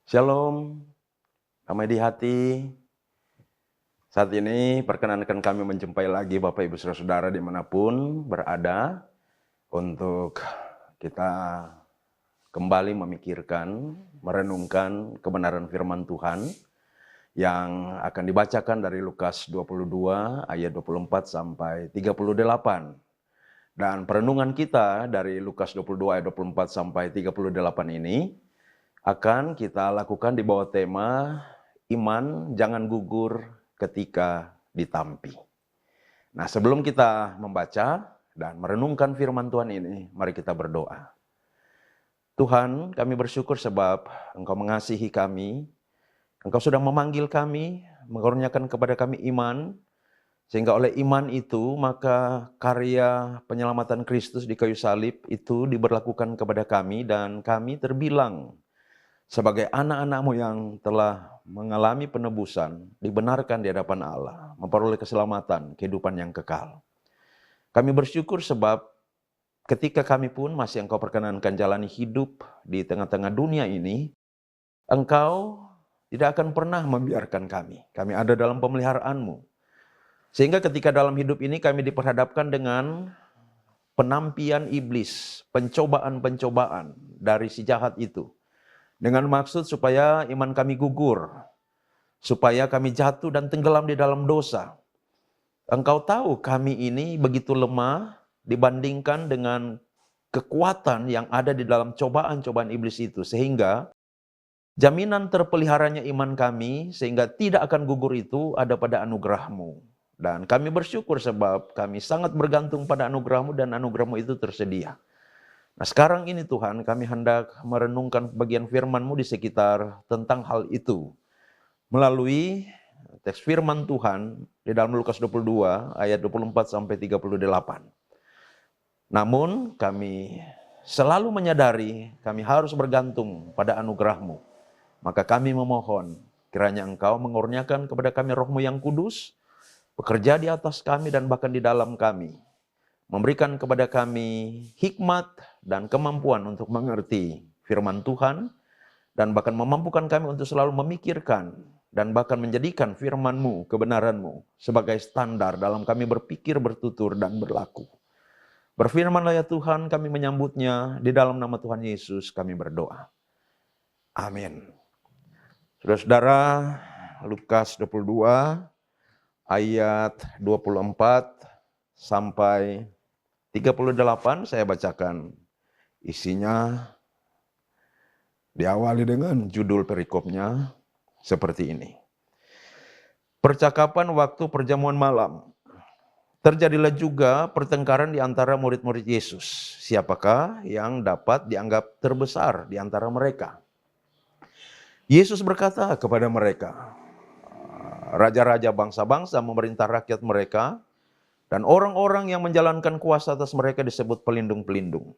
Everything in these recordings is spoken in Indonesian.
Shalom, damai di hati. Saat ini perkenankan kami menjumpai lagi Bapak Ibu Saudara dimanapun berada untuk kita kembali memikirkan, merenungkan kebenaran firman Tuhan yang akan dibacakan dari Lukas 22 ayat 24 sampai 38. Dan perenungan kita dari Lukas 22 ayat 24 sampai 38 ini akan kita lakukan di bawah tema iman jangan gugur ketika ditampi. Nah, sebelum kita membaca dan merenungkan firman Tuhan ini, mari kita berdoa. Tuhan, kami bersyukur sebab Engkau mengasihi kami, Engkau sudah memanggil kami, mengaruniakan kepada kami iman, sehingga oleh iman itu maka karya penyelamatan Kristus di kayu salib itu diberlakukan kepada kami dan kami terbilang sebagai anak-anak-Mu yang telah mengalami penebusan, dibenarkan di hadapan Allah, memperoleh keselamatan, kehidupan yang kekal. Kami bersyukur sebab ketika kami pun masih Engkau perkenankan jalani hidup di tengah-tengah dunia ini, Engkau tidak akan pernah membiarkan kami. Kami ada dalam pemeliharaan-Mu. Sehingga ketika dalam hidup ini kami diperhadapkan dengan penampian iblis, pencobaan-pencobaan dari si jahat itu. Dengan maksud supaya iman kami gugur, supaya kami jatuh dan tenggelam di dalam dosa. Engkau tahu kami ini begitu lemah dibandingkan dengan kekuatan yang ada di dalam cobaan-cobaan iblis itu. Sehingga jaminan terpeliharanya iman kami, sehingga tidak akan gugur itu ada pada anugerah-Mu. Dan kami bersyukur sebab kami sangat bergantung pada anugerah-Mu dan anugerah-Mu itu tersedia. Nah, sekarang ini Tuhan, kami hendak merenungkan bagian firman-Mu di sekitar tentang hal itu. Melalui teks firman Tuhan di dalam Lukas 22 ayat 24 sampai 38. Namun kami selalu menyadari kami harus bergantung pada anugerah-Mu. Maka kami memohon kiranya Engkau mengurniakan kepada kami Roh-Mu yang kudus, bekerja di atas kami dan bahkan di dalam kami. Memberikan kepada kami hikmat dan kemampuan untuk mengerti firman Tuhan, dan bahkan memampukan kami untuk selalu memikirkan dan bahkan menjadikan firman-Mu, kebenaran-Mu sebagai standar dalam kami berpikir, bertutur, dan berlaku. Berfirmanlah ya Tuhan, kami menyambutnya, di dalam nama Tuhan Yesus kami berdoa. Amin. Saudara-saudara, Lukas 22 ayat 24 sampai 38 saya bacakan. Isinya diawali dengan judul perikopnya seperti ini. Percakapan waktu perjamuan malam. Terjadilah juga pertengkaran di antara murid-murid Yesus. Siapakah yang dapat dianggap terbesar di antara mereka? Yesus berkata kepada mereka, raja-raja bangsa-bangsa memerintah rakyat mereka, dan orang-orang yang menjalankan kuasa atas mereka disebut pelindung-pelindung.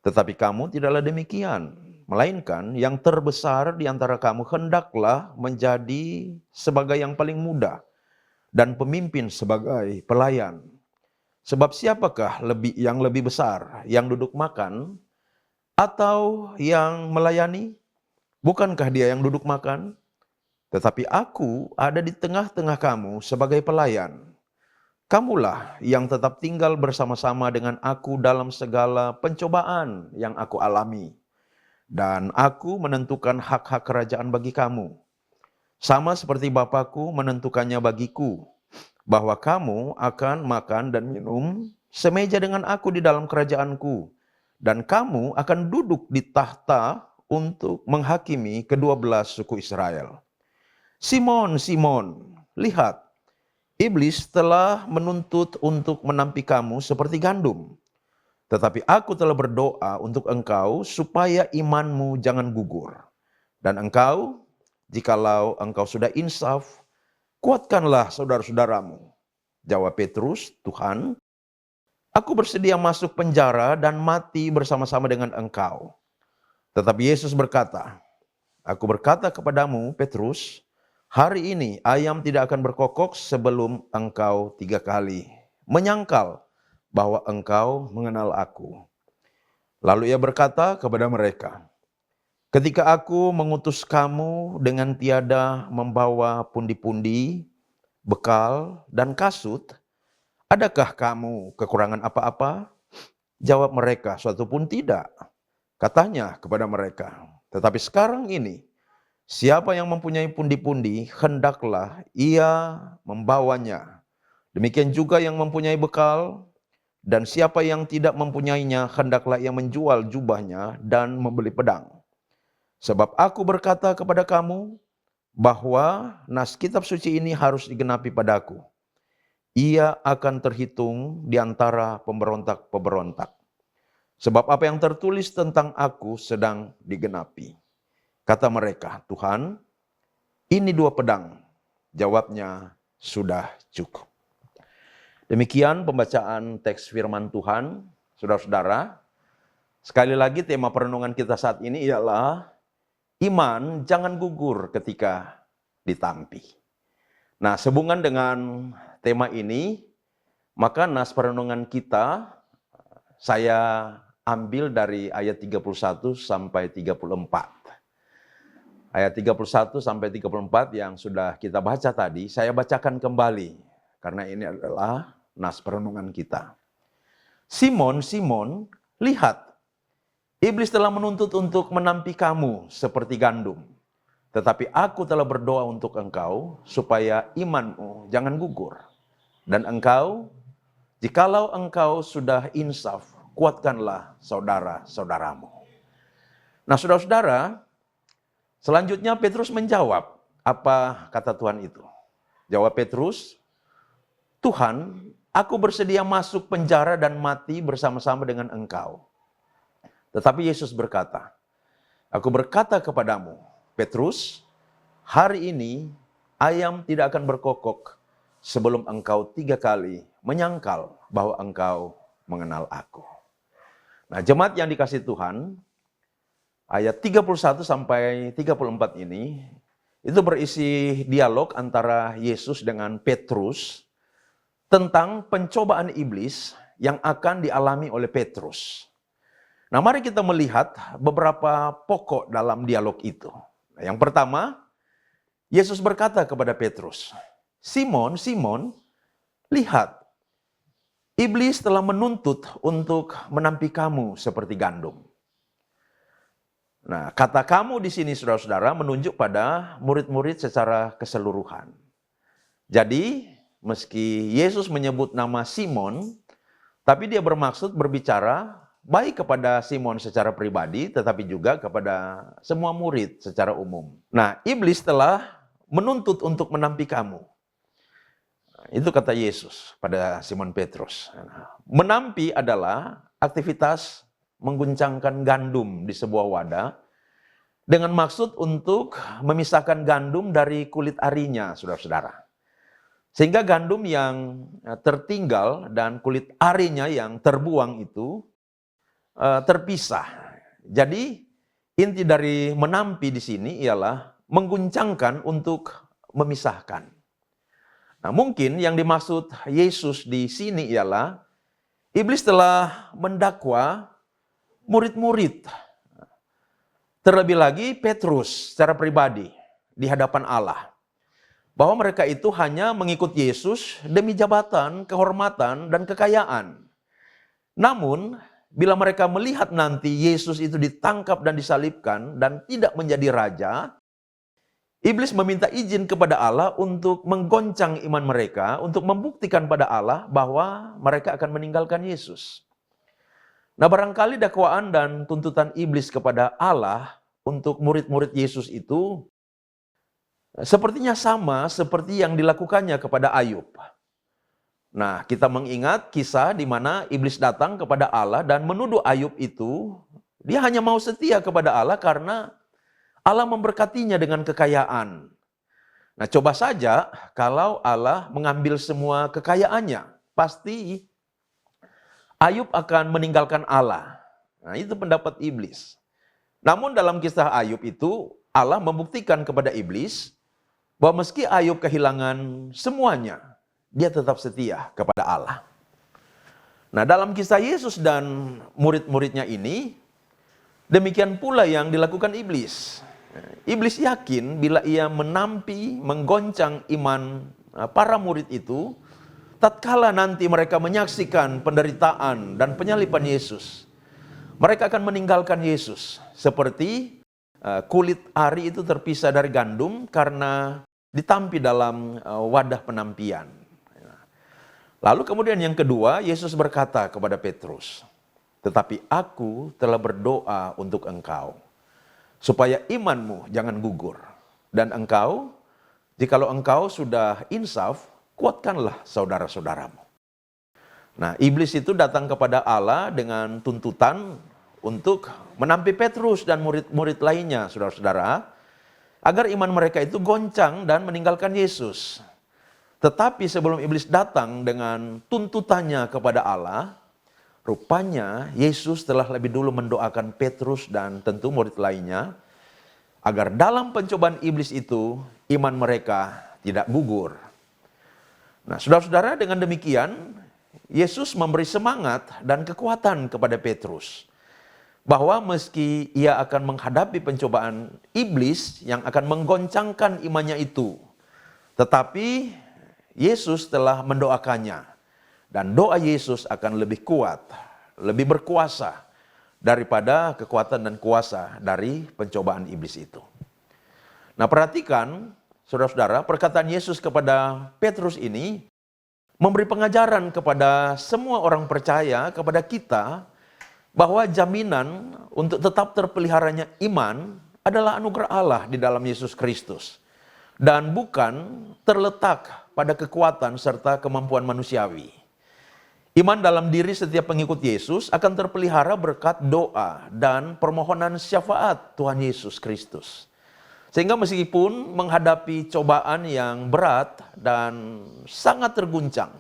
Tetapi kamu tidaklah demikian, melainkan yang terbesar di antara kamu hendaklah menjadi sebagai yang paling muda, dan pemimpin sebagai pelayan. Sebab siapakah yang lebih besar, yang duduk makan atau yang melayani? Bukankah dia yang duduk makan? Tetapi aku ada di tengah-tengah kamu sebagai pelayan. Kamulah yang tetap tinggal bersama-sama dengan aku dalam segala pencobaan yang aku alami. Dan aku menentukan hak-hak kerajaan bagi kamu. Sama seperti Bapakku menentukannya bagiku, bahwa kamu akan makan dan minum semeja dengan aku di dalam kerajaanku. Dan kamu akan duduk di tahta untuk menghakimi ke-12 suku Israel. Simon, Simon, lihat. Iblis telah menuntut untuk menampi kamu seperti gandum. Tetapi aku telah berdoa untuk engkau supaya imanmu jangan gugur. Dan engkau, jikalau engkau sudah insaf, kuatkanlah saudara-saudaramu. Jawab Petrus, Tuhan, aku bersedia masuk penjara dan mati bersama-sama dengan engkau. Tetapi Yesus berkata, aku berkata kepadamu, Petrus, hari ini ayam tidak akan berkokok sebelum engkau 3 kali menyangkal bahwa engkau mengenal aku. Lalu ia berkata kepada mereka, Ketika aku mengutus kamu dengan tiada membawa pundi-pundi, bekal, dan kasut, adakah kamu kekurangan apa-apa? Jawab mereka, suatu pun tidak. Katanya kepada mereka, tetapi sekarang ini, siapa yang mempunyai pundi-pundi, hendaklah ia membawanya. Demikian juga yang mempunyai bekal, dan siapa yang tidak mempunyainya, hendaklah ia menjual jubahnya dan membeli pedang. Sebab aku berkata kepada kamu, bahwa nas kitab suci ini harus digenapi padaku. Ia akan terhitung di antara pemberontak-pemberontak. Sebab apa yang tertulis tentang aku sedang digenapi. Kata mereka, Tuhan, ini 2 pedang. Jawabnya, sudah cukup. Demikian pembacaan teks firman Tuhan, saudara-saudara. Sekali lagi tema perenungan kita saat ini ialah iman jangan gugur ketika ditampi. Nah, sehubungan dengan tema ini, maka nas perenungan kita saya ambil dari ayat 31 sampai 34. Ayat 31 sampai 34 yang sudah kita baca tadi, saya bacakan kembali. Karena ini adalah nas perenungan kita. Simon, Simon, lihat, iblis telah menuntut untuk menampi kamu seperti gandum. Tetapi aku telah berdoa untuk engkau, supaya imanmu jangan gugur. Dan engkau, jikalau engkau sudah insaf, kuatkanlah saudara-saudaramu. Nah, saudara-saudara, selanjutnya Petrus menjawab, apa kata Tuhan itu? Jawab Petrus, Tuhan, aku bersedia masuk penjara dan mati bersama-sama dengan engkau. Tetapi Yesus berkata, aku berkata kepadamu, Petrus, hari ini ayam tidak akan berkokok sebelum engkau 3 kali menyangkal bahwa engkau mengenal aku. Nah, jemaat yang dikasihi Tuhan, ayat 31 sampai 34 ini, itu berisi dialog antara Yesus dengan Petrus tentang pencobaan iblis yang akan dialami oleh Petrus. Nah, mari kita melihat beberapa pokok dalam dialog itu. Yang pertama, Yesus berkata kepada Petrus, Simon, Simon, lihat, iblis telah menuntut untuk menampi kamu seperti gandum. Nah, kata kamu di sini, saudara-saudara, menunjuk pada murid-murid secara keseluruhan. Jadi, meski Yesus menyebut nama Simon, tapi dia bermaksud berbicara baik kepada Simon secara pribadi, tetapi juga kepada semua murid secara umum. Nah, iblis telah menuntut untuk menampi kamu. Itu kata Yesus pada Simon Petrus. Menampi adalah aktivitas mengguncangkan gandum di sebuah wadah dengan maksud untuk memisahkan gandum dari kulit arinya, saudara-saudara. Sehingga gandum yang tertinggal dan kulit arinya yang terbuang itu terpisah. Jadi inti dari menampi di sini ialah mengguncangkan untuk memisahkan. Nah, mungkin yang dimaksud Yesus di sini ialah iblis telah mendakwa murid-murid. Terlebih lagi Petrus secara pribadi di hadapan Allah. Bahwa mereka itu hanya mengikut Yesus demi jabatan, kehormatan, dan kekayaan. Namun, bila mereka melihat nanti Yesus itu ditangkap dan disalibkan dan tidak menjadi raja, iblis meminta izin kepada Allah untuk menggoncang iman mereka, untuk membuktikan pada Allah bahwa mereka akan meninggalkan Yesus. Nah, barangkali dakwaan dan tuntutan iblis kepada Allah untuk murid-murid Yesus itu sepertinya sama seperti yang dilakukannya kepada Ayub. Nah, kita mengingat kisah di mana iblis datang kepada Allah dan menuduh Ayub itu, dia hanya mau setia kepada Allah karena Allah memberkatinya dengan kekayaan. Nah, coba saja kalau Allah mengambil semua kekayaannya, pasti Ayub akan meninggalkan Allah. Nah, itu pendapat iblis. Namun dalam kisah Ayub itu, Allah membuktikan kepada iblis bahwa meski Ayub kehilangan semuanya, dia tetap setia kepada Allah. Nah, dalam kisah Yesus dan murid-muridnya ini, Demikian pula yang dilakukan iblis. Iblis yakin bila ia menampi, menggoncang iman para murid itu, tatkala nanti mereka menyaksikan penderitaan dan penyaliban Yesus, mereka akan meninggalkan Yesus. Seperti kulit ari itu terpisah dari gandum karena ditampi dalam wadah penampian. Lalu kemudian yang kedua, Yesus berkata kepada Petrus, "Tetapi aku telah berdoa untuk engkau, supaya imanmu jangan gugur. Dan engkau, jikalau engkau sudah insaf, kuatkanlah saudara-saudaramu." Nah, iblis itu datang kepada Allah dengan tuntutan untuk menampi Petrus dan murid-murid lainnya, saudara-saudara, agar iman mereka itu goncang dan meninggalkan Yesus. Tetapi sebelum iblis datang dengan tuntutannya kepada Allah, rupanya Yesus telah lebih dulu mendoakan Petrus dan tentu murid lainnya, agar dalam pencobaan iblis itu, iman mereka tidak gugur. Nah, saudara-saudara, dengan demikian, Yesus memberi semangat dan kekuatan kepada Petrus, bahwa meski ia akan menghadapi pencobaan iblis yang akan menggoncangkan imannya itu, tetapi Yesus telah mendoakannya. Dan doa Yesus akan lebih kuat, lebih berkuasa daripada kekuatan dan kuasa dari pencobaan iblis itu. Nah, perhatikan, saudara-saudara, perkataan Yesus kepada Petrus ini memberi pengajaran kepada semua orang percaya, kepada kita, bahwa jaminan untuk tetap terpeliharanya iman adalah anugerah Allah di dalam Yesus Kristus. Dan bukan terletak pada kekuatan serta kemampuan manusiawi. Iman dalam diri setiap pengikut Yesus akan terpelihara berkat doa dan permohonan syafaat Tuhan Yesus Kristus. Sehingga meskipun menghadapi cobaan yang berat dan sangat terguncang,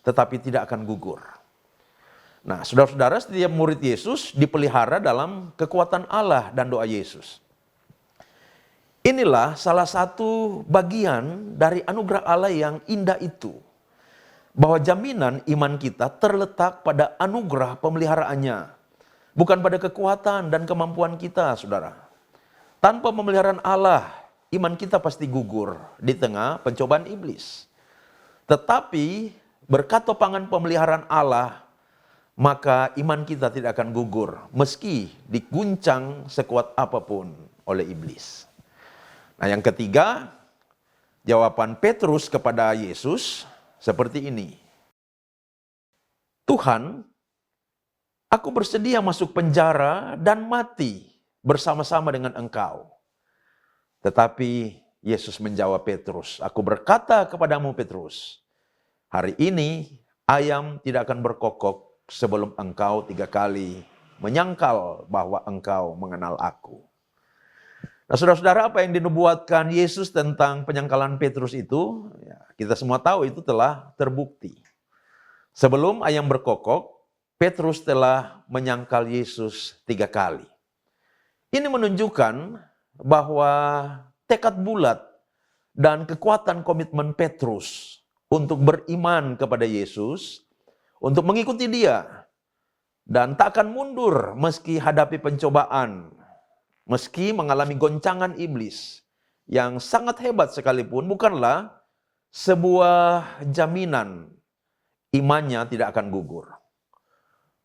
tetapi tidak akan gugur. Nah, saudara-saudara, setiap murid Yesus dipelihara dalam kekuatan Allah dan doa Yesus. Inilah salah satu bagian dari anugerah Allah yang indah itu. Bahwa jaminan iman kita terletak pada anugerah pemeliharaannya. Bukan pada kekuatan dan kemampuan kita, saudara. Tanpa pemeliharaan Allah, iman kita pasti gugur di tengah pencobaan iblis. Tetapi berkat topangan pemeliharaan Allah, maka iman kita tidak akan gugur meski diguncang sekuat apapun oleh iblis. Nah, yang ketiga, jawaban Petrus kepada Yesus seperti ini. "Tuhan, aku bersedia masuk penjara dan mati bersama-sama dengan Engkau." Tetapi Yesus menjawab Petrus, "Aku berkata kepadamu Petrus, hari ini ayam tidak akan berkokok sebelum engkau 3 kali menyangkal bahwa engkau mengenal aku." Nah, saudara-saudara, apa yang dinubuatkan Yesus tentang penyangkalan Petrus itu, ya, kita semua tahu itu telah terbukti. Sebelum ayam berkokok, Petrus telah menyangkal Yesus 3 kali. Ini menunjukkan bahwa tekad bulat dan kekuatan komitmen Petrus untuk beriman kepada Yesus, untuk mengikuti Dia, dan tak akan mundur meski hadapi pencobaan, meski mengalami goncangan iblis yang sangat hebat sekalipun, bukanlah sebuah jaminan imannya tidak akan gugur.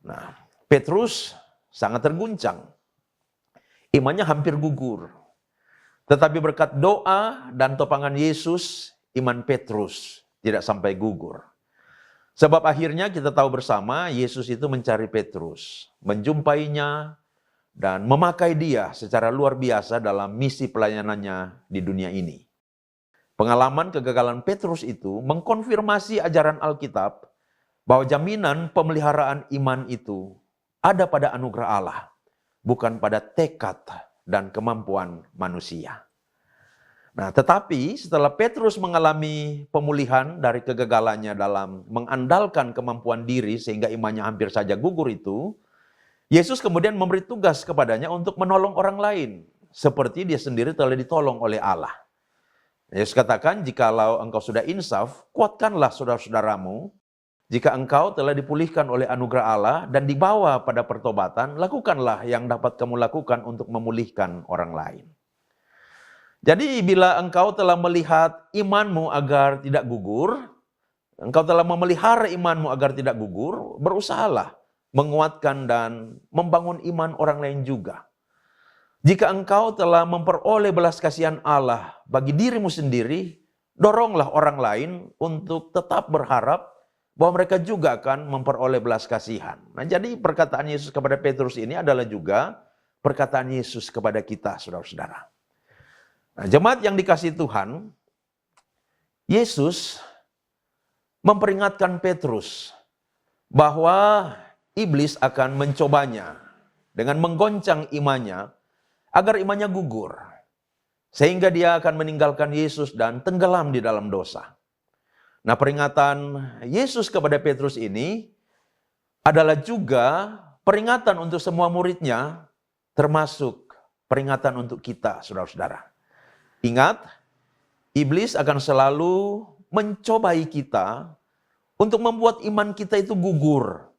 Nah, Petrus sangat terguncang. Imannya hampir gugur. Tetapi berkat doa dan topangan Yesus, iman Petrus tidak sampai gugur. Sebab akhirnya kita tahu bersama, Yesus itu mencari Petrus, menjumpainya, dan memakai dia secara luar biasa dalam misi pelayanannya di dunia ini. Pengalaman kegagalan Petrus itu mengkonfirmasi ajaran Alkitab bahwa jaminan pemeliharaan iman itu ada pada anugerah Allah, bukan pada tekad dan kemampuan manusia. Nah, tetapi setelah Petrus mengalami pemulihan dari kegagalannya dalam mengandalkan kemampuan diri sehingga imannya hampir saja gugur itu, Yesus kemudian memberi tugas kepadanya untuk menolong orang lain, seperti dia sendiri telah ditolong oleh Allah. Yesus katakan, "Jikalau engkau sudah insaf, kuatkanlah saudara-saudaramu, jika engkau telah dipulihkan oleh anugerah Allah dan dibawa pada pertobatan, lakukanlah yang dapat kamu lakukan untuk memulihkan orang lain. Jadi bila engkau telah melihat imanmu agar tidak gugur, engkau telah memelihara imanmu agar tidak gugur, berusahalah menguatkan dan membangun iman orang lain juga. Jika engkau telah memperoleh belas kasihan Allah bagi dirimu sendiri, doronglah orang lain untuk tetap berharap bahwa mereka juga akan memperoleh belas kasihan. Nah, jadi perkataan Yesus kepada Petrus ini adalah juga perkataan Yesus kepada kita, saudara-saudara. Nah, jemaat yang dikasihi Tuhan, Yesus memperingatkan Petrus bahwa iblis akan mencobanya dengan menggoncang imannya agar imannya gugur, sehingga dia akan meninggalkan Yesus dan tenggelam di dalam dosa. Nah, peringatan Yesus kepada Petrus ini adalah juga peringatan untuk semua muridnya, termasuk peringatan untuk kita, saudara-saudara. Ingat, iblis akan selalu mencobai kita untuk membuat iman kita itu gugur,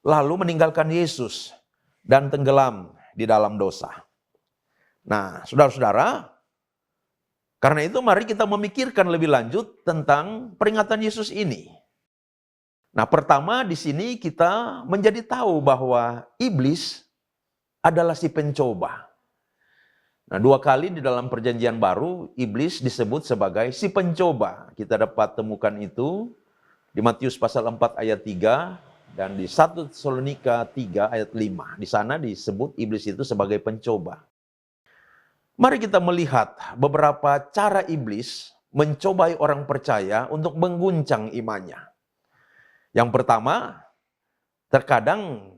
lalu meninggalkan Yesus dan tenggelam di dalam dosa. Nah, saudara-saudara, karena itu mari kita memikirkan lebih lanjut tentang peringatan Yesus ini. Nah, pertama di sini kita menjadi tahu bahwa iblis adalah si pencoba. Nah, 2 kali di dalam perjanjian baru iblis disebut sebagai si pencoba. Kita dapat temukan itu di Matius pasal 4 ayat 3 dan di 1 Tesalonika 3 ayat 5. Di sana disebut iblis itu sebagai pencoba. Mari kita melihat beberapa cara iblis mencobai orang percaya untuk mengguncang imannya. Yang pertama, terkadang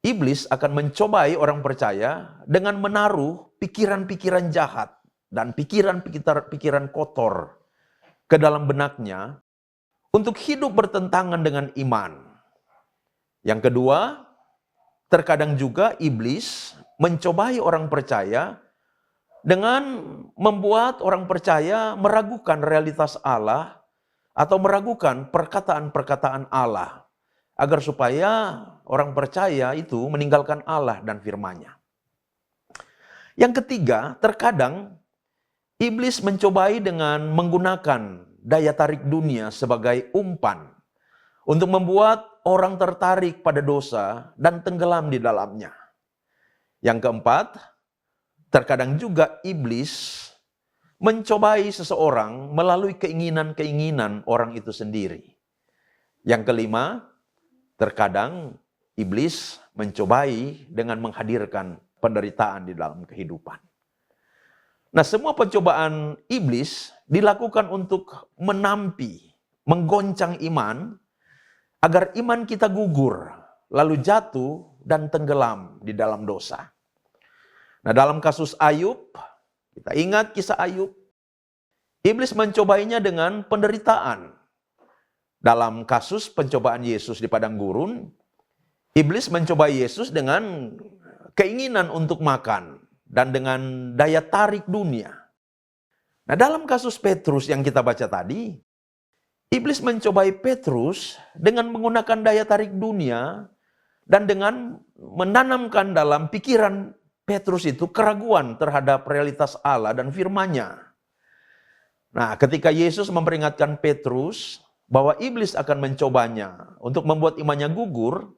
iblis akan mencobai orang percaya dengan menaruh pikiran-pikiran jahat dan pikiran-pikiran kotor ke dalam benaknya untuk hidup bertentangan dengan iman. Yang kedua, terkadang juga iblis mencobai orang percaya dengan membuat orang percaya meragukan realitas Allah atau meragukan perkataan-perkataan Allah agar supaya orang percaya itu meninggalkan Allah dan firman-Nya. Yang ketiga, terkadang iblis mencobai dengan menggunakan daya tarik dunia sebagai umpan untuk membuat orang tertarik pada dosa dan tenggelam di dalamnya. Yang keempat, terkadang juga iblis mencobai seseorang melalui keinginan-keinginan orang itu sendiri. Yang kelima, terkadang iblis mencobai dengan menghadirkan penderitaan di dalam kehidupan. Nah, semua pencobaan iblis dilakukan untuk menampi, menggoncang iman, agar iman kita gugur, lalu jatuh dan tenggelam di dalam dosa. Nah, dalam kasus Ayub, kita ingat kisah Ayub, iblis mencobainya dengan penderitaan. Dalam kasus pencobaan Yesus di padang gurun, iblis mencobai Yesus dengan keinginan untuk makan dan dengan daya tarik dunia. Nah, dalam kasus Petrus yang kita baca tadi, iblis mencobai Petrus dengan menggunakan daya tarik dunia dan dengan menanamkan dalam pikiran Petrus itu keraguan terhadap realitas Allah dan firman-Nya. Nah, ketika Yesus memperingatkan Petrus bahwa iblis akan mencobanya untuk membuat imannya gugur,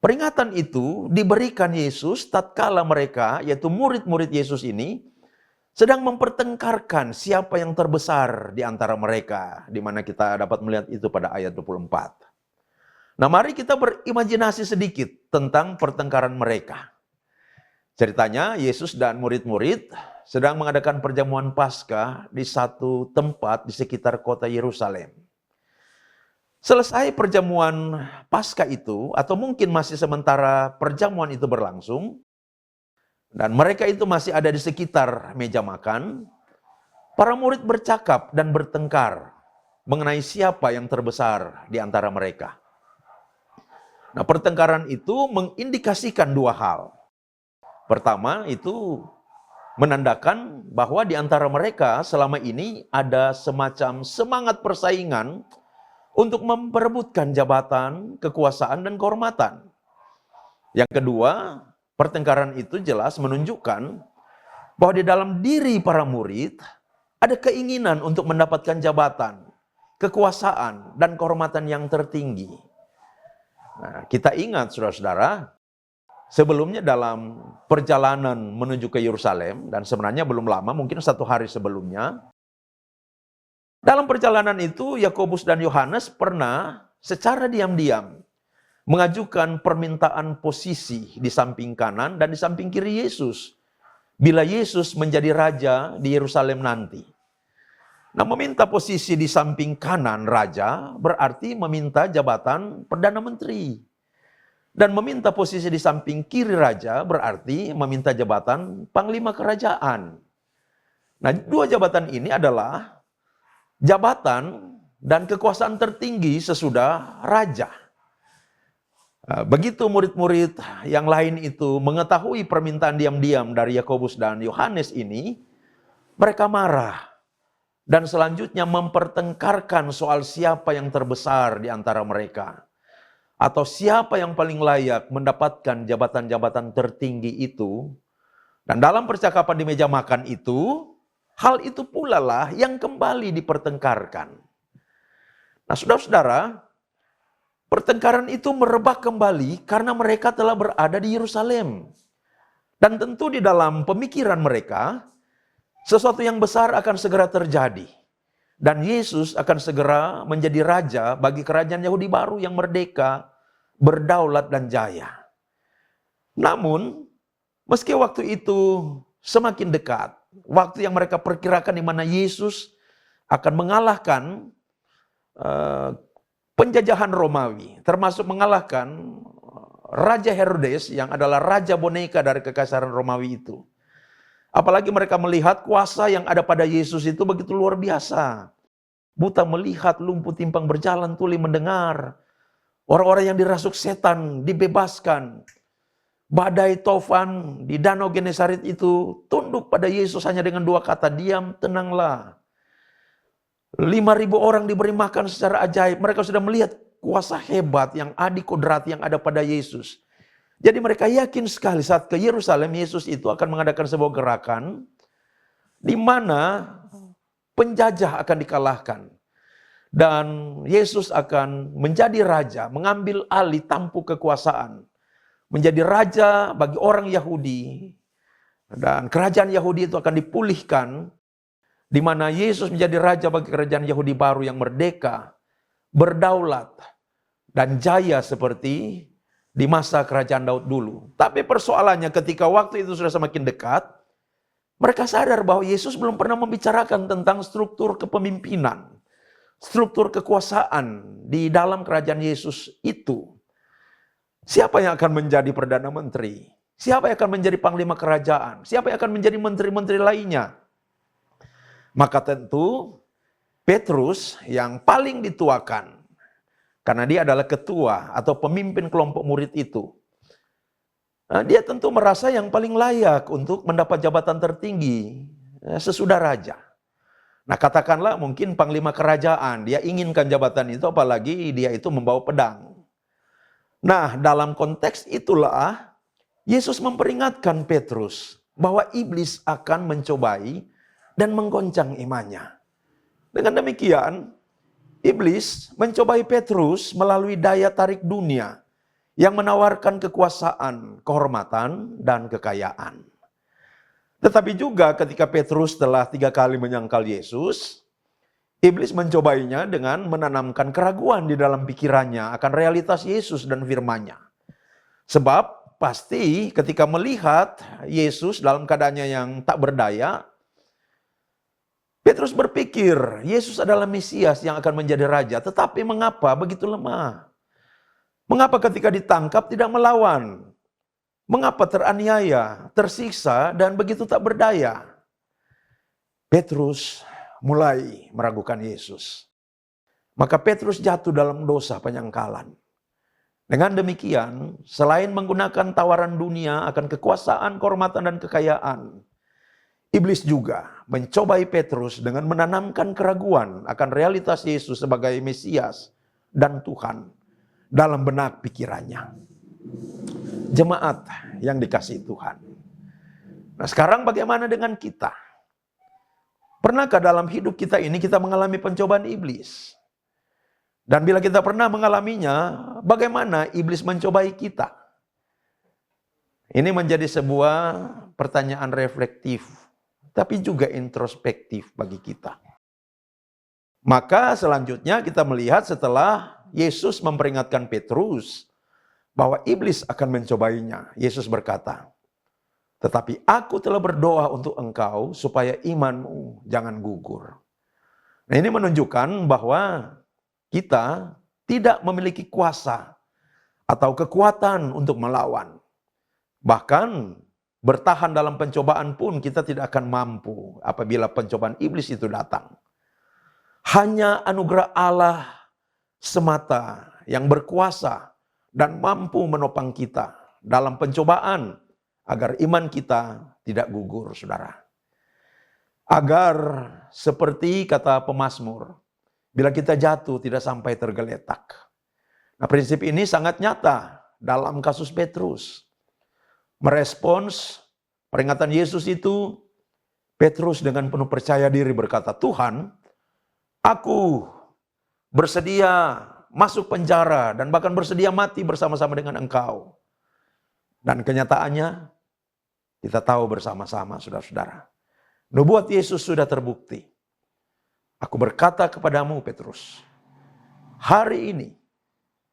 peringatan itu diberikan Yesus tatkala mereka, yaitu murid-murid Yesus ini, sedang mempertengkarkan siapa yang terbesar di antara mereka, di mana kita dapat melihat itu pada ayat 24. Nah, mari kita berimajinasi sedikit tentang pertengkaran mereka. Ceritanya, Yesus dan murid-murid sedang mengadakan perjamuan Paskah di satu tempat di sekitar kota Yerusalem. Selesai perjamuan Paskah itu, atau mungkin masih sementara perjamuan itu berlangsung, dan mereka itu masih ada di sekitar meja makan, para murid bercakap dan bertengkar mengenai siapa yang terbesar di antara mereka. Nah, pertengkaran itu mengindikasikan dua hal. Pertama, itu menandakan bahwa di antara mereka selama ini ada semacam semangat persaingan untuk memperebutkan jabatan, kekuasaan, dan kehormatan. Yang kedua, pertengkaran itu jelas menunjukkan bahwa di dalam diri para murid ada keinginan untuk mendapatkan jabatan, kekuasaan, dan kehormatan yang tertinggi. Nah, kita ingat saudara-saudara, sebelumnya dalam perjalanan menuju ke Yerusalem, dan sebenarnya belum lama, mungkin 1 hari sebelumnya, dalam perjalanan itu Yakobus dan Yohanes pernah secara diam-diam mengajukan permintaan posisi di samping kanan dan di samping kiri Yesus, bila Yesus menjadi raja di Yerusalem nanti. Nah, meminta posisi di samping kanan raja berarti meminta jabatan Perdana Menteri. Dan meminta posisi di samping kiri raja berarti meminta jabatan Panglima Kerajaan. Nah, 2 jabatan ini adalah jabatan dan kekuasaan tertinggi sesudah raja. Begitu murid-murid yang lain itu mengetahui permintaan diam-diam dari Yakobus dan Yohanes ini, mereka marah dan selanjutnya mempertengkarkan soal siapa yang terbesar di antara mereka, atau siapa yang paling layak mendapatkan jabatan-jabatan tertinggi itu. Dan dalam percakapan di meja makan itu, hal itu pula lah yang kembali dipertengkarkan. Nah, saudara-saudara, pertengkaran itu merebak kembali karena mereka telah berada di Yerusalem. Dan tentu di dalam pemikiran mereka, sesuatu yang besar akan segera terjadi. Dan Yesus akan segera menjadi raja bagi kerajaan Yahudi baru yang merdeka, berdaulat dan jaya. Namun, meski waktu itu semakin dekat, waktu yang mereka perkirakan di mana Yesus akan mengalahkan penjajahan Romawi, termasuk mengalahkan Raja Herodes yang adalah raja boneka dari kekaisaran Romawi itu. Apalagi mereka melihat kuasa yang ada pada Yesus itu begitu luar biasa. Buta melihat, lumpuh timpang berjalan, tuli mendengar. Orang-orang yang dirasuk setan dibebaskan. Badai Tofan di Danau Genesaret itu tunduk pada Yesus hanya dengan 2 kata, diam, tenanglah. 5.000 orang diberi makan secara ajaib. Mereka sudah melihat kuasa hebat yang adikodrat yang ada pada Yesus. Jadi mereka yakin sekali saat ke Yerusalem, Yesus itu akan mengadakan sebuah gerakan di mana penjajah akan dikalahkan. Dan Yesus akan menjadi raja, mengambil alih tampuk kekuasaan. Menjadi raja bagi orang Yahudi. Dan kerajaan Yahudi itu akan dipulihkan, di mana Yesus menjadi raja bagi kerajaan Yahudi baru yang merdeka, berdaulat, dan jaya seperti di masa kerajaan Daud dulu. Tapi persoalannya ketika waktu itu sudah semakin dekat, mereka sadar bahwa Yesus belum pernah membicarakan tentang struktur kepemimpinan, struktur kekuasaan di dalam kerajaan Yesus itu. Siapa yang akan menjadi Perdana Menteri? Siapa yang akan menjadi Panglima Kerajaan? Siapa yang akan menjadi menteri-menteri lainnya? Maka tentu Petrus yang paling dituakan, karena dia adalah ketua atau pemimpin kelompok murid itu. Dia tentu merasa yang paling layak untuk mendapat jabatan tertinggi sesudah raja. Nah, katakanlah mungkin Panglima Kerajaan, dia inginkan jabatan itu, apalagi dia itu membawa pedang. Nah, dalam konteks itulah Yesus memperingatkan Petrus bahwa iblis akan mencobai dan menggoncang imannya. Dengan demikian, iblis mencobai Petrus melalui daya tarik dunia yang menawarkan kekuasaan, kehormatan, dan kekayaan. Tetapi juga ketika Petrus telah 3 kali menyangkal Yesus, iblis mencobainya dengan menanamkan keraguan di dalam pikirannya akan realitas Yesus dan firman-Nya. Sebab pasti ketika melihat Yesus dalam keadaannya yang tak berdaya, Petrus berpikir Yesus adalah Mesias yang akan menjadi raja. Tetapi mengapa begitu lemah? Mengapa ketika ditangkap tidak melawan? Mengapa teraniaya, tersiksa, dan begitu tak berdaya? Petrus mulai meragukan Yesus. Maka Petrus jatuh dalam dosa penyangkalan. Dengan demikian, selain menggunakan tawaran dunia akan kekuasaan, kehormatan, dan kekayaan, iblis juga mencobai Petrus dengan menanamkan keraguan akan realitas Yesus sebagai Mesias dan Tuhan dalam benak pikirannya. Jemaat yang dikasihi Tuhan. Nah, sekarang bagaimana dengan kita? Pernahkah dalam hidup kita ini kita mengalami pencobaan iblis? Dan bila kita pernah mengalaminya, bagaimana iblis mencobai kita? Ini menjadi sebuah pertanyaan reflektif, tapi juga introspektif bagi kita. Maka selanjutnya kita melihat setelah Yesus memperingatkan Petrus bahwa iblis akan mencobainya. Yesus berkata, "Tetapi aku telah berdoa untuk engkau supaya imanmu jangan gugur." Nah, ini menunjukkan bahwa kita tidak memiliki kuasa atau kekuatan untuk melawan. Bahkan bertahan dalam pencobaan pun kita tidak akan mampu apabila pencobaan iblis itu datang. Hanya anugerah Allah semata yang berkuasa dan mampu menopang kita dalam pencobaan agar iman kita tidak gugur, saudara. Agar seperti kata pemazmur, bila kita jatuh tidak sampai tergeletak. Nah, prinsip ini sangat nyata dalam kasus Petrus. Merespons peringatan Yesus itu, Petrus dengan penuh percaya diri berkata, "Tuhan, aku bersedia masuk penjara dan bahkan bersedia mati bersama-sama dengan Engkau." Dan kenyataannya kita tahu bersama-sama, saudara-saudara. Nubuat Yesus sudah terbukti. Aku berkata kepadamu, Petrus, hari ini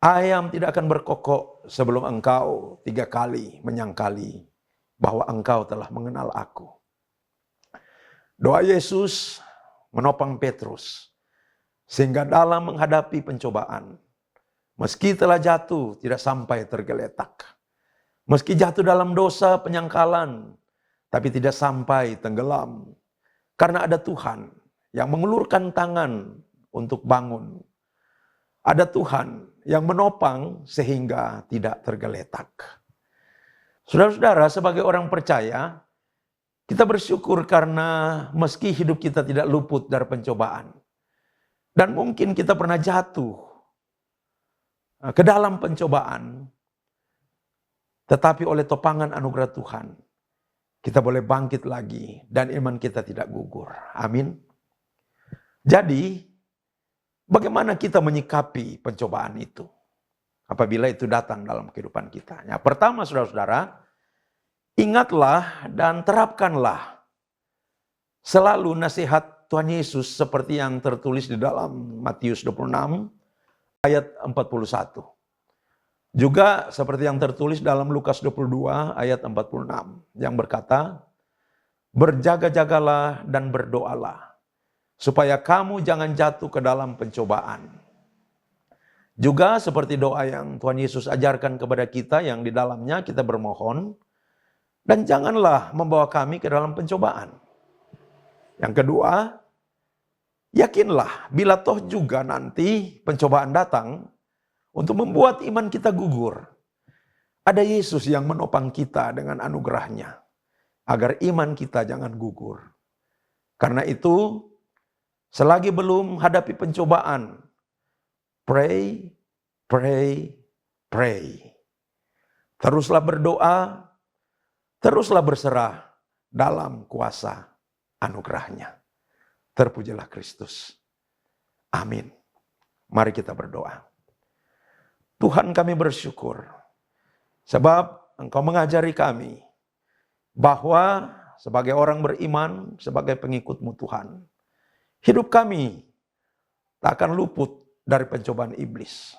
ayam tidak akan berkokok sebelum engkau 3 kali menyangkali bahwa engkau telah mengenal aku. Doa Yesus menopang Petrus sehingga dalam menghadapi pencobaan, meski telah jatuh tidak sampai tergeletak. Meski jatuh dalam dosa penyangkalan, tapi tidak sampai tenggelam. Karena ada Tuhan yang mengulurkan tangan untuk bangun. Ada Tuhan yang menopang sehingga tidak tergeletak. Saudara-saudara, sebagai orang percaya, kita bersyukur karena meski hidup kita tidak luput dari pencobaan. Dan mungkin kita pernah jatuh ke dalam pencobaan. Tetapi oleh topangan anugerah Tuhan, kita boleh bangkit lagi dan iman kita tidak gugur. Amin. Jadi, bagaimana kita menyikapi pencobaan itu apabila itu datang dalam kehidupan kita? Ya, pertama, saudara-saudara, ingatlah dan terapkanlah selalu nasihat Tuhan Yesus seperti yang tertulis di dalam Matius 26 ayat 41. Juga seperti yang tertulis dalam Lukas 22 ayat 46 yang berkata, "Berjaga-jagalah dan berdoalah supaya kamu jangan jatuh ke dalam pencobaan." Juga seperti doa yang Tuhan Yesus ajarkan kepada kita yang di dalamnya kita bermohon, "Dan janganlah membawa kami ke dalam pencobaan." Yang kedua, yakinlah bila toh juga nanti pencobaan datang untuk membuat iman kita gugur, ada Yesus yang menopang kita dengan anugerahnya agar iman kita jangan gugur. Karena itu, selagi belum hadapi pencobaan, pray, pray, pray. Teruslah berdoa, teruslah berserah dalam kuasa anugerahnya. Terpujilah Kristus. Amin. Mari kita berdoa. Tuhan, kami bersyukur sebab Engkau mengajari kami bahwa sebagai orang beriman, sebagai pengikut-Mu Tuhan, hidup kami tak akan luput dari pencobaan iblis.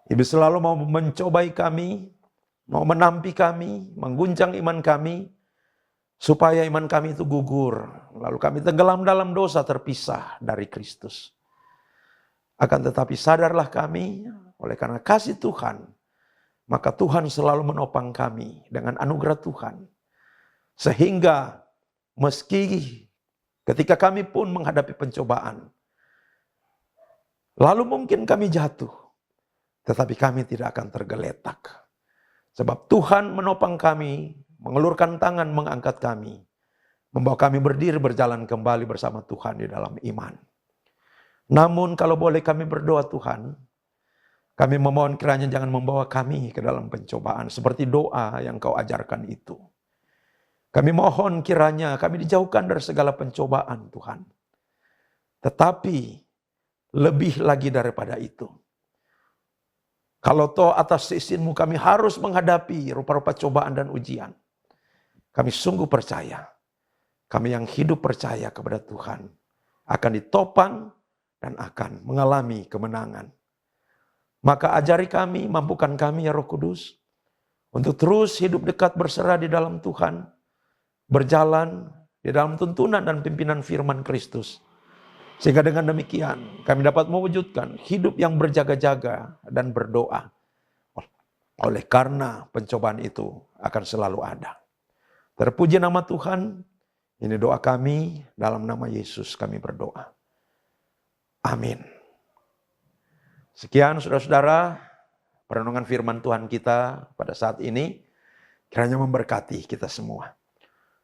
Iblis selalu mau mencobai kami, mau menampi kami, mengguncang iman kami, supaya iman kami itu gugur. Lalu kami tenggelam dalam dosa terpisah dari Kristus. Akan tetapi sadarlah kami, oleh karena kasih Tuhan, maka Tuhan selalu menopang kami dengan anugerah Tuhan. Sehingga meski ketika kami pun menghadapi pencobaan, lalu mungkin kami jatuh, tetapi kami tidak akan tergeletak. Sebab Tuhan menopang kami, mengelurkan tangan mengangkat kami, membawa kami berdiri berjalan kembali bersama Tuhan di dalam iman. Namun kalau boleh kami berdoa, Tuhan, Kami memohon kiranya jangan membawa kami ke dalam pencobaan seperti doa yang Kau ajarkan itu. Kami mohon kiranya kami dijauhkan dari segala pencobaan Tuhan. Tetapi lebih lagi daripada itu, kalau toh atas izin-Mu kami harus menghadapi rupa-rupa cobaan dan ujian, kami sungguh percaya, kami yang hidup percaya kepada Tuhan akan ditopang dan akan mengalami kemenangan. Maka ajari kami, mampukan kami ya Roh Kudus, untuk terus hidup dekat berserah di dalam Tuhan, berjalan di dalam tuntunan dan pimpinan firman Kristus. Sehingga dengan demikian kami dapat mewujudkan hidup yang berjaga-jaga dan berdoa. Oleh karena pencobaan itu akan selalu ada. Terpuji nama Tuhan, ini doa kami, dalam nama Yesus kami berdoa. Amin. Sekian saudara-saudara, perenungan firman Tuhan kita pada saat ini, kiranya memberkati kita semua.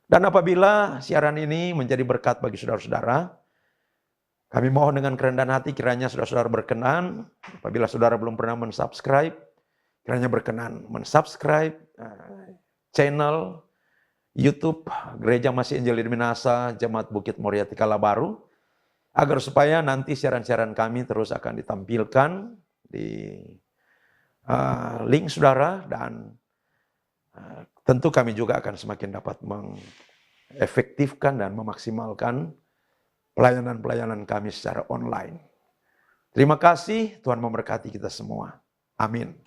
Dan apabila siaran ini menjadi berkat bagi saudara-saudara, kami mohon dengan kerendahan hati kiranya saudara-saudara berkenan, apabila saudara belum pernah mensubscribe, kiranya berkenan mensubscribe channel YouTube Gereja Masih Injil Minasa Jemaat Bukit Moria Tikala Baru, agar supaya nanti siaran-siaran kami terus akan ditampilkan di link saudara, dan tentu kami juga akan semakin dapat mengefektifkan dan memaksimalkan pelayanan-pelayanan kami secara online. Terima kasih, Tuhan memberkati kita semua. Amin.